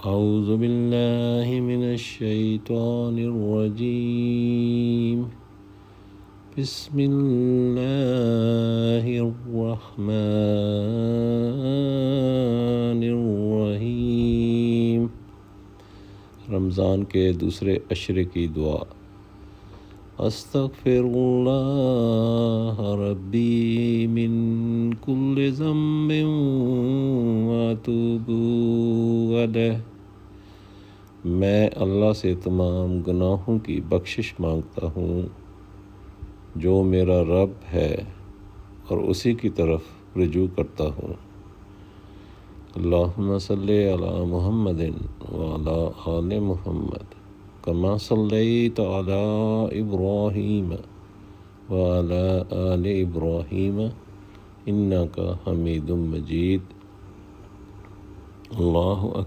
أعوذ بالله من الشيطان الرجيم بسم الله الرحمن الرحیم۔ رمضان کے دوسرے عشرے کی دعا۔ استغفر اللہ ربی من کل ذنب واتوب الیہ۔ میں اللہ سے تمام گناہوں کی بخشش مانگتا ہوں جو میرا رب ہے اور اسی کی طرف رجوع کرتا ہوں۔ اللہم صلی علی محمد وعلی آل محمد کما صلیت علی ابراہیم وعلی آل ابراہیم انک حمید مجید۔ اللہ